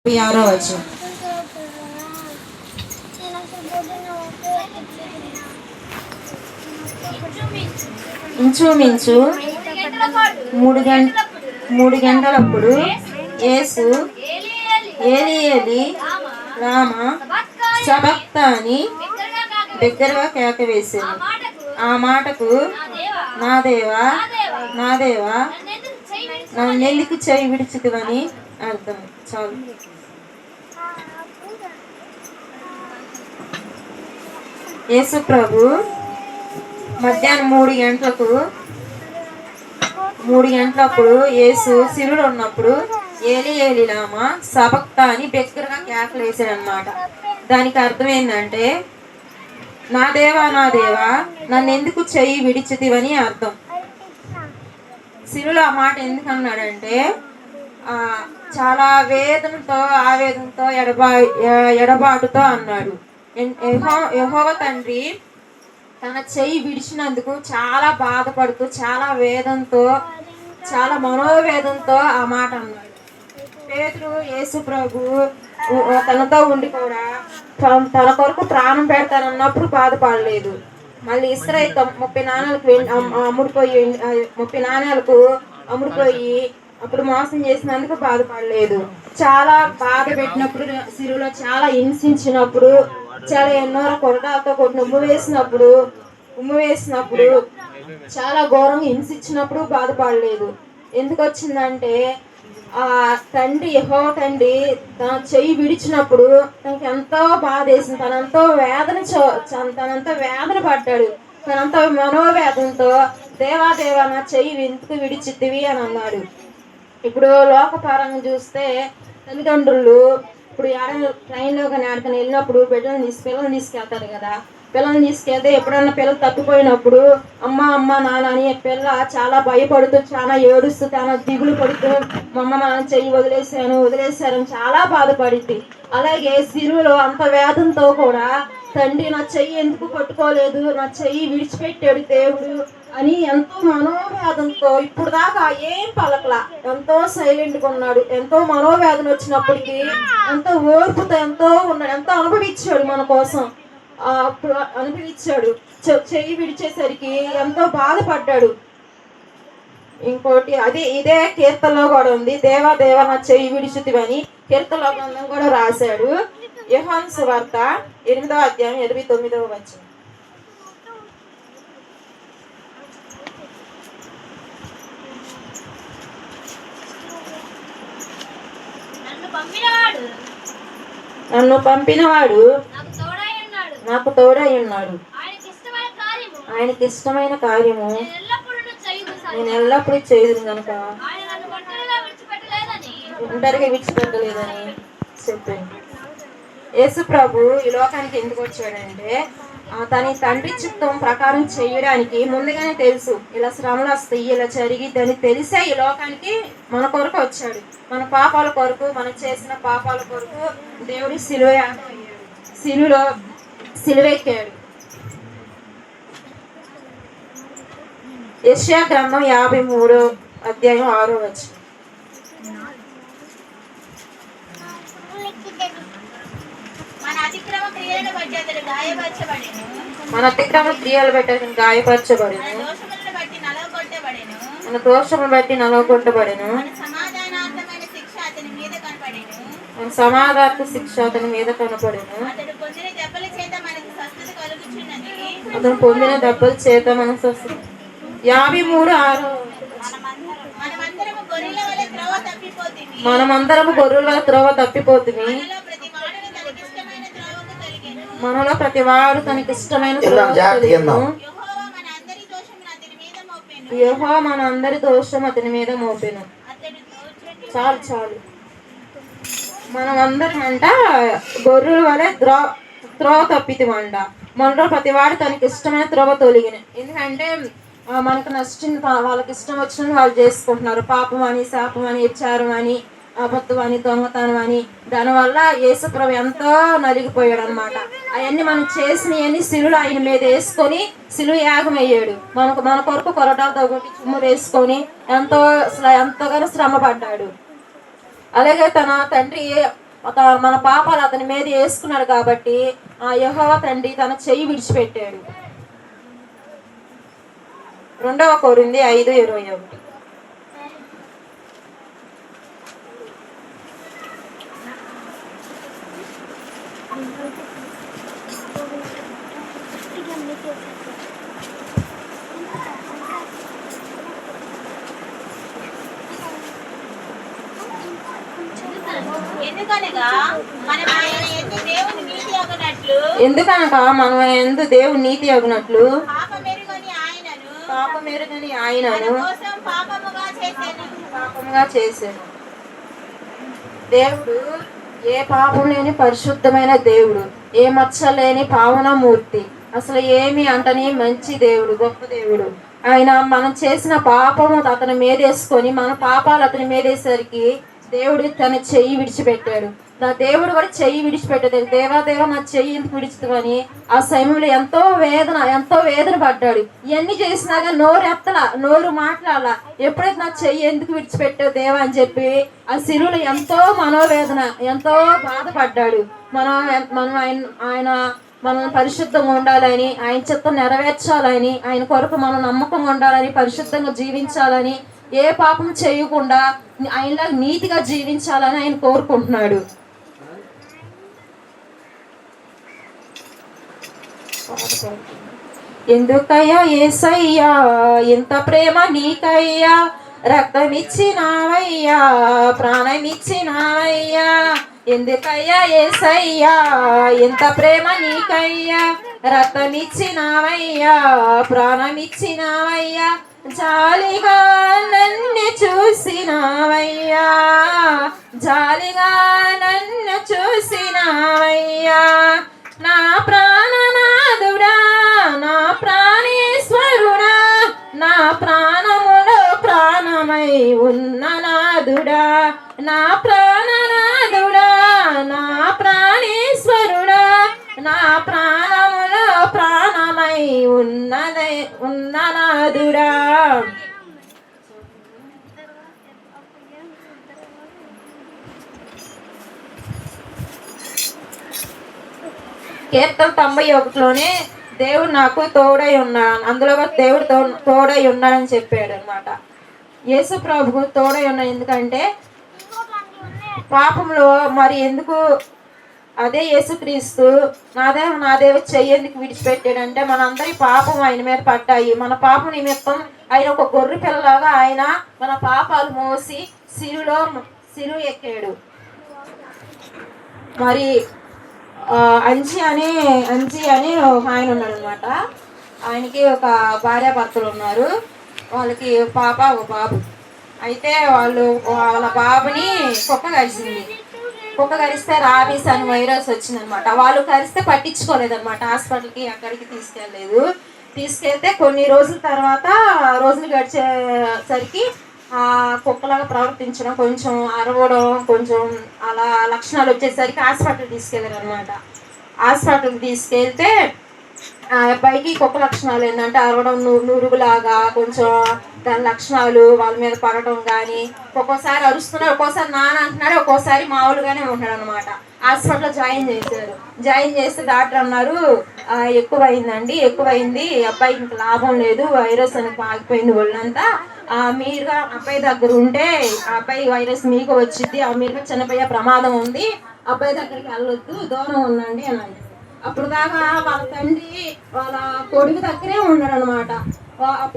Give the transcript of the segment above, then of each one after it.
6వ వచనం. ఇంచుమించు 3 గంటలప్పుడు యేసు ఏలి ఏలి లామా సబక్తాని దగ్గరగా కేక వేసింది. ఆ మాటకు నా దేవా నా దేవా నన్నెందుకు చేయి విడిచితివని అర్థం. చాలు. యేసు ప్రభు మధ్యాహ్నం 3 గంటలప్పుడు యేసు సిలువలో ఉన్నప్పుడు ఏలి ఏలి లామా సబక్తా అని బిగ్గరగా కేకలు వేసాడనమాట. దానికి అర్థం ఏంటంటే నా దేవా నన్ను ఎందుకు చెయ్యి విడిచితివని అర్థం. సిలువలో ఆ మాట ఎందుకు అన్నాడంటే చాలా వేదనతో ఆవేదనతో ఎడబాటుతో అన్నాడు. యెహోవా తండ్రి తన చెయ్యి విడిచినందుకు చాలా బాధపడుతూ చాలా వేదంతో చాలా మనోవేదంతో ఆ మాట అన్నాడు. పేతురు యేసు ప్రభు తనతో ఉండి కూడా తన కొరకు ప్రాణం పెడతానన్నప్పుడు బాధపడలేదు. మళ్ళీ ఇశ్రాయేలు 30 నాణేలకు అమ్ముడుపోయి అప్పుడు మోసం చేసినందుకు బాధపడలేదు. చాలా బాధ పెట్టినప్పుడు, సిలువలో చాలా హింసించినప్పుడు, చాలా ఎన్నో కొరడాలతో కొట్టిన ఉమ్ము వేసినప్పుడు చాలా ఘోరంగా హింసించినప్పుడు బాధపడలేదు. ఎందుకు వచ్చిందంటే ఆ తండ్రి యెహోవా తండ్రి తన చెయ్యి విడిచినప్పుడు తనకి ఎంతో బాధ వేసింది. తనంతో వేదన పడ్డాడు. తనంతో మనోవేదంతో దేవా నా చెయ్యి ఎందుకు విడిచితివి అని అన్నాడు. ఇప్పుడు లోకపరంగా చూస్తే తల్లిదండ్రులు ఇప్పుడు ట్రైన్లో కానీ ఆడకని వెళ్ళినప్పుడు పిల్లల్ని తీసుకెళ్తారు కదా. పిల్లల్ని తీసుకెళ్తే ఎప్పుడన్నా పిల్లలు తప్పిపోయినప్పుడు అమ్మ నాన్న అని పిల్ల చాలా భయపడుతూ చాలా ఏడుస్తూ చాలా దిగులు పడుతూ మా చెయ్యి వదిలేశారని చాలా బాధపడింది. అలాగే సిలువలో అంత వేదంతో కూడా తండ్రి నా చెయ్యి ఎందుకు పట్టుకోలేదు, నా చెయ్యి విడిచిపెట్టాడు దేవుడు అని ఎంతో మనోవేదంతో ఇప్పుడు దాకా ఏం పలకలా, ఎంతో సైలెంట్గా ఉన్నాడు. ఎంతో మనోవేదన వచ్చినప్పటికీ ఎంతో ఓర్పుతో ఎంతో ఉన్నాడు, ఎంతో అనుభవించాడు మన కోసం. అప్పుడు అనుభవించాడు. చెయ్యి విడిచేసరికి ఎంతో బాధపడ్డాడు. ఇంకోటి ఇదే కీర్తనలో కూడా ఉంది. దేవా నా చెయ్యి విడిచితివని కీర్తనలో గ్రంథం కూడా రాశాడు. యోహాను సువార్త 8వ అధ్యాయం 29వ వచనం. నన్ను పంపినవాడు నాకు తోడై ఉన్నాడు. ఆయనకి ఇష్టమైన కార్యము నేను ఎల్లప్పుడూ చేయదు కనుక ఒంటరిగా విడిచిపెట్టలేదని చెప్పాను. యేసు ప్రభు ఈ లోకానికి ఎందుకు వచ్చాడంటే తన తండ్రి చిత్తం ప్రకారం చేయడానికి ముందుగానే తెలుసు ఇలా శ్రమలు వస్తాయి, ఇలా జరిగిద్దని తెలిసే ఈ లోకానికి మన కొరకు వచ్చాడు. మన పాపాల కొరకు, మనం చేసిన పాపాల కొరకు దేవుడి సిలువలో సిలువెక్కాడు. యెషయా గ్రంథం 53వ అధ్యాయం 6వ వచనం. మన అతిక్రమ క్రియలు బట్టి అతను గాయపరచబడెను, మన దోషములను బట్టి నలగొట్టబడెను, మన సమాధానార్థ శిక్ష అతని మీద కనపడెను, అతను పొందిన దెబ్బల చేత మనకు స్వస్థత. 53:6. మనమందరము గొర్రెల వలె త్రోవ తప్పిపోతుంది, మనలో ప్రతి వాడు తనకి ఇష్టమైన యెహోవా మన అందరి దోషం అతని మీద మోపెను. చాలు. మనం అందరం అంట గొర్రెల వలె త్రోవ తప్పితమంట. మనలో ప్రతి వాడు తనకి ఇష్టమైన త్రోవ తొలగిన. ఎందుకంటే మనకు నచ్చిన వాళ్ళకి ఇష్టం వచ్చిన వాళ్ళు చేసుకుంటున్నారు. పాపం అని, శాపం అని, విచారం అని, అబద్ధం అని, దొంగతనం అని. దానివల్ల యేసు ప్రభు ఎంతో నలిగిపోయాడు అనమాట. అవన్నీ మనం చేసినవన్నీ సిలువలో ఆయన మీద వేసుకొని సిలువ యాగం అయ్యాడు. మన కొరకు కొరటాలతో ఒకటి చుమ్ము వేసుకొని ఎంతగానో శ్రమ పడ్డాడు. అలాగే తన తండ్రి మన పాపాలు అతని మీద వేసుకున్నాడు కాబట్టి ఆ యెహోవా తండ్రి తన చెయ్యి విడిచిపెట్టాడు. 2 కొరింథీ 5:21. ఎందుకనగా మనం ఎందు దేవుని నీతి అగునట్లు పాపమెరుగని ఆయనను పాపముగా చేశాను. దేవుడు ఏ పాపం లేని పరిశుద్ధమైన దేవుడు, ఏ మచ్చ లేని పావనమూర్తి, అసలు ఏమి అంటని మంచి దేవుడు, గొప్ప దేవుడు. ఆయన మనం చేసిన పాపము అతని మీదేసుకొని మన పాపాలు అతని మీదేసరికి దేవుడు తన చెయ్యి విడిచిపెట్టాడు. నా దేవుడు కూడా చెయ్యి విడిచిపెట్టాడు. దేవాదేవ నా చెయ్యి ఎందుకు విడిచితమని ఆ సమయంలో ఎంతో వేదన పడ్డాడు. ఇవన్నీ చేసినాక నోరు ఎత్తలా, నోరు మాట్లాడాల. ఎప్పుడైతే నా చెయ్యి ఎందుకు విడిచిపెట్టావు దేవా అని చెప్పి ఆ శిలువలో ఎంతో మనోవేదన, ఎంతో బాధపడ్డాడు. మనం పరిశుద్ధంగా ఉండాలని, ఆయన చిత్తం నెరవేర్చాలని, ఆయన కొరకు మనం నమ్మకంగా ఉండాలని, పరిశుద్ధంగా జీవించాలని, ఏ పాపం చేయకుండా ఆయనలా నీతిగా జీవించాలని ఆయన కోరుకుంటున్నాడు. ఎందుకయ్యా యేసయ్యా ఇంత ప్రేమ నీకయ్యా, రక్తమిచ్చినావయ్యా, ప్రాణమిచ్చినావయ్యా. ఎందుకయ్యా యేసయ్యా ఇంత ప్రేమ నీకయ్యా, రక్తమిచ్చినావయ్యా, ప్రాణమిచ్చినావయ్యా. జాలిగా నన్ను చూసినావయ్యా, జాలిగా నన్ను చూసినావయ్యా. నా ప్రాణనాథుడా, నా ప్రాణేశ్వరుడా, నా ప్రాణములో ప్రాణమై ఉన్న నాథుడా, నా ప్రాణనాథుడా, నా ప్రాణేశ్వరుడా, నా ప్రాణములో ప్రాణమై ఉన్న నాథుడా. కీర్తన 91లోనే దేవుడు నాకు తోడై ఉన్నాడు, అందులో దేవుడు తోడై ఉన్నాడని చెప్పాడు అనమాట. యేసు ప్రభువు తోడై ఉన్నాడు. ఎందుకంటే పాపంలో మరి ఎందుకు అదే యేసుక్రీస్తు నా దేవ చెయ్యి ఎందుకు విడిచిపెట్టాడంటే మనందరి పాపం ఆయన మీద పడ్డాయి. మన పాపం నిమిత్తం ఆయన ఒక గొర్రె పిల్లలాగా ఆయన మన పాపాలు మోసి సిలువ ఎక్కాడు. మరి అంజి అని ఆయన ఉన్నాడు అనమాట. ఆయనకి ఒక భార్యాభర్తలు ఉన్నారు. వాళ్ళకి పాప ఒక బాబు. అయితే వాళ్ళ బాబుని కుక్క కరిస్తే రాబీస్ అని వైరస్ వచ్చిందనమాట. వాళ్ళు కరిస్తే పట్టించుకోలేదన్నమాట, హాస్పిటల్కి అక్కడికి తీసుకెళ్తే కొన్ని రోజుల తర్వాత రోజులు గడిచేసరికి కుక్కలాగా ప్రవర్తించడం, కొంచెం అరవడం, కొంచెం అలా లక్షణాలు వచ్చేసరికి హాస్పిటల్కి తీసుకెళ్ళారు అనమాట. హాస్పిటల్కి తీసుకెళ్తే ఆ అబ్బాయికి కుక్క లక్షణాలు ఏంటంటే అరవడం, నురుగులాగా కొంచెం దాని లక్షణాలు వాళ్ళ మీద పడటం కానీ, ఒక్కోసారి అరుస్తున్నాడు, ఒక్కోసారి నాన్న అంటున్నాడు, ఒక్కోసారి మామూలుగానే ఉంటున్నాడు అనమాట. హాస్పిటల్లో జాయిన్ చేస్తే డాక్టర్ అన్నారు ఎక్కువైంది అబ్బాయికి ఇంకా లాభం లేదు, వైరస్ అని ఆగిపోయింది ఒళ్ళంతా. మీరుగా అబ్బాయి దగ్గర ఉంటే ఆ అబ్బాయి వైరస్ మీకు వచ్చింది, మీరుగా చనిపోయే ప్రమాదం ఉంది, అబ్బాయి దగ్గరికి వెళ్ళొద్దు, దూరం ఉండండి అని. అప్పుడు దాకా వాళ్ళ తండ్రి వాళ్ళ కొడుకు దగ్గరే ఉన్నాడు అనమాట.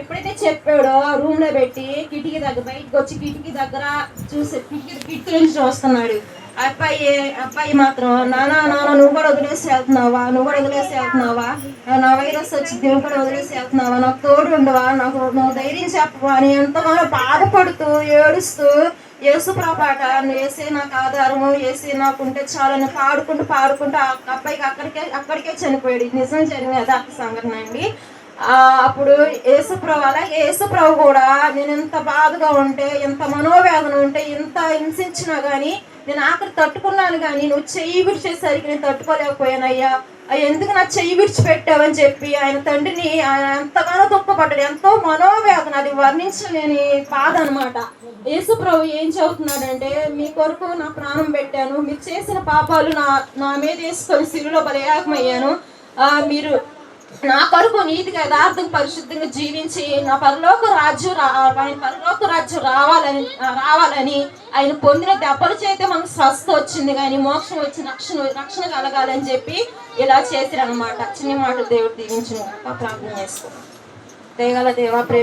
ఎప్పుడైతే చెప్పాడో రూమ్ లో పెట్టి కిటికీ దగ్గర బయటకు వచ్చి కిటికీ దగ్గర చూసి కిటికీ నుంచి చూస్తున్నాడు. అబ్బాయి మాత్రం నానా నువ్వు కూడా వదిలేసి వెళ్తున్నావా, నా వైరస్ వచ్చింది, నువ్వు కూడా వదిలేసి వెళ్తున్నావా, నాకు తోడు ఉండవా, నువ్వు ధైర్యం చెప్పవా అని ఎంతగానో బాధపడుతూ ఏడుస్తూ యేసుప్రభాట వేసే నాకు ఆధారము, వేసి నాకుంటే చాలని పాడుకుంటూ ఆ అబ్బాయికి అక్కడికే చనిపోయాడు. నిజం జరిగిన యథార్థ సంఘటన అండి. అప్పుడు యేసుప్రభు, అలాగే యేసుప్రభు కూడా నేను ఎంత బాధగా ఉంటే, ఎంత మనోవేదన ఉంటే, ఎంత హింసించినా కానీ నేను ఆఖరి తట్టుకున్నాను, కానీ నువ్వు చెయ్యి విడిచేసరికి నేను తట్టుకోలేకపోయానయ్యా, ఎందుకు నా చెయ్యి విడిచిపెట్టావని చెప్పి ఆయన తండ్రిని ఆయన ఎంతగానో దుఃఖపడ్డాడు. ఎంతో మనోవేదన, అది వర్ణించలేని బాధ అనమాట. యేసుప్రభు ఏం చెబుతున్నాడంటే, మీ కొరకు నా ప్రాణం పెట్టాను, మీరు చేసిన పాపాలు నా మీద వేసుకొని సిలువలో బలియాగమయ్యాను, మీరు నా కొరకు నీతిగా యథార్థం పరిశుద్ధంగా జీవించి నా పరలోక రాజ్యం రావాలని ఆయన పొందిన దెబ్బల చేతే మనకు స్వస్థ వచ్చింది, కానీ మోక్షం వచ్చి రక్షణ కలగాలని చెప్పి ఇలా చేశారనమాట. చిన్న మాట దేవుడు దీవించిన ప్రార్థన చేసుకో. దేవాల దేవా ప్రేమ